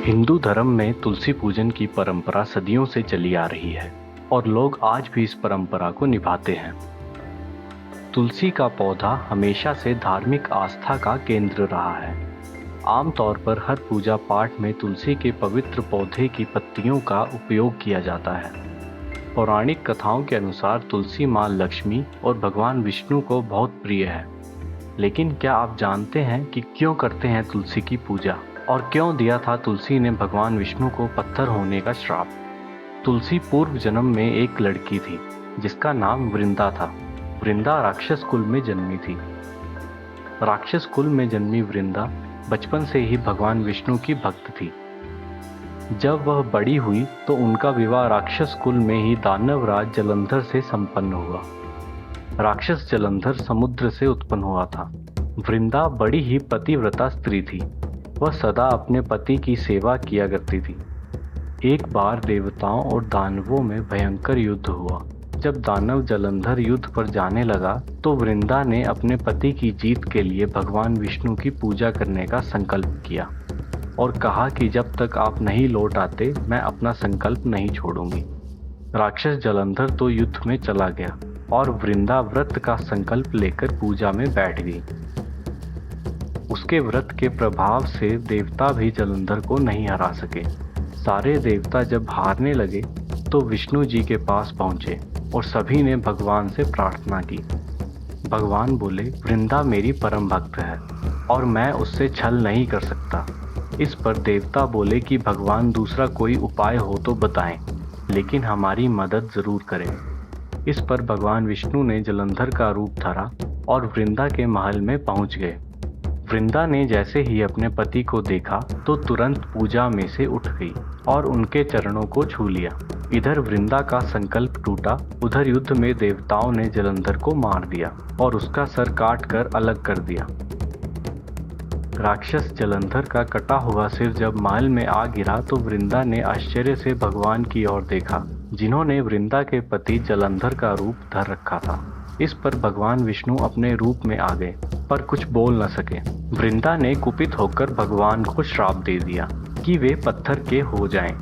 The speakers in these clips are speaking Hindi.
हिंदू धर्म में तुलसी पूजन की परंपरा सदियों से चली आ रही है और लोग आज भी इस परंपरा को निभाते हैं। तुलसी का पौधा हमेशा से धार्मिक आस्था का केंद्र रहा है। आमतौर पर हर पूजा पाठ में तुलसी के पवित्र पौधे की पत्तियों का उपयोग किया जाता है। पौराणिक कथाओं के अनुसार तुलसी माँ लक्ष्मी और भगवान विष्णु को बहुत प्रिय है। लेकिन क्या आप जानते हैं कि क्यों करते हैं तुलसी की पूजा और क्यों दिया था तुलसी ने भगवान विष्णु को पत्थर होने का श्राप? तुलसी पूर्व जन्म में एक लड़की थी जिसका नाम वृंदा था। वृंदा राक्षस कुल में जन्मी थी। राक्षस कुल में जन्मी वृंदा बचपन से ही भगवान विष्णु की भक्त थी। जब वह बड़ी हुई तो उनका विवाह राक्षस कुल में ही दानव राज जलंधर से संपन्न हुआ। राक्षस जलंधर समुद्र से उत्पन्न हुआ था। वृंदा बड़ी ही पतिव्रता स्त्री थी। वह सदा अपने पति की सेवा किया करती थी। एक बार देवताओं और दानवों में भयंकर युद्ध हुआ। जब दानव जलंधर युद्ध पर जाने लगा तो वृंदा ने अपने पति की जीत के लिए भगवान विष्णु की पूजा करने का संकल्प किया और कहा कि जब तक आप नहीं लौट आते मैं अपना संकल्प नहीं छोड़ूंगी। राक्षस जलंधर तो युद्ध में चला गया और वृंदा व्रत का संकल्प लेकर पूजा में बैठ गई। उसके व्रत के प्रभाव से देवता भी जलंधर को नहीं हरा सके। सारे देवता जब हारने लगे तो विष्णु जी के पास पहुंचे और सभी ने भगवान से प्रार्थना की। भगवान बोले, वृंदा मेरी परम भक्त है और मैं उससे छल नहीं कर सकता। इस पर देवता बोले कि भगवान दूसरा कोई उपाय हो तो बताएं, लेकिन हमारी मदद जरूर करें। इस पर भगवान विष्णु ने जलंधर का रूप धरा और वृंदा के महल में पहुंच गए। वृंदा ने जैसे ही अपने पति को देखा तो तुरंत पूजा में से उठ गई और उनके चरणों को छू लिया। इधर वृंदा का संकल्प टूटा, उधर युद्ध में देवताओं ने जलंधर को मार दिया और उसका सर काट कर अलग कर दिया। राक्षस जलंधर का कटा हुआ सिर जब महल में आ गिरा तो वृंदा ने आश्चर्य से भगवान की ओर देखा, जिन्होंने वृंदा के पति जलंधर का रूप धर रखा था। इस पर भगवान विष्णु अपने रूप में आ गए पर कुछ बोल न सके। वृंदा ने कुपित होकर भगवान को श्राप दे दिया कि वे पत्थर के हो जाएं।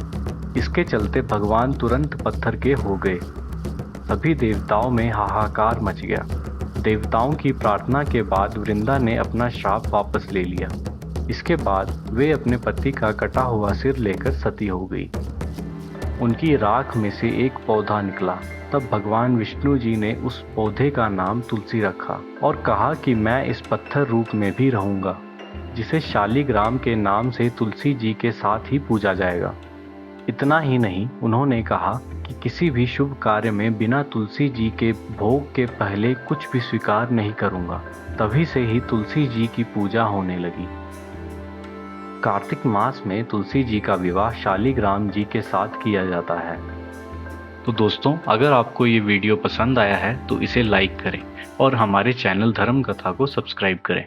इसके चलते भगवान तुरंत पत्थर के हो गए। सभी देवताओं में हाहाकार मच गया। देवताओं की प्रार्थना के बाद वृंदा ने अपना श्राप वापस ले लिया। इसके बाद वे अपने पति का कटा हुआ सिर लेकर सती हो गई। उनकी राख में से एक पौधा निकला। तब भगवान विष्णु जी ने उस पौधे का नाम तुलसी रखा और कहा कि मैं इस पत्थर रूप में भी रहूंगा, जिसे शालिग्राम के नाम से तुलसी जी के साथ ही पूजा जाएगा। इतना ही नहीं, उन्होंने कहा कि किसी भी शुभ कार्य में बिना तुलसी जी के भोग के पहले कुछ भी स्वीकार नहीं करूंगा। तभी से ही तुलसी जी की पूजा होने लगी। कार्तिक मास में तुलसी जी का विवाह शालिग्राम जी के साथ किया जाता है। तो दोस्तों, अगर आपको ये वीडियो पसंद आया है तो इसे लाइक करें और हमारे चैनल धर्म कथा को सब्सक्राइब करें।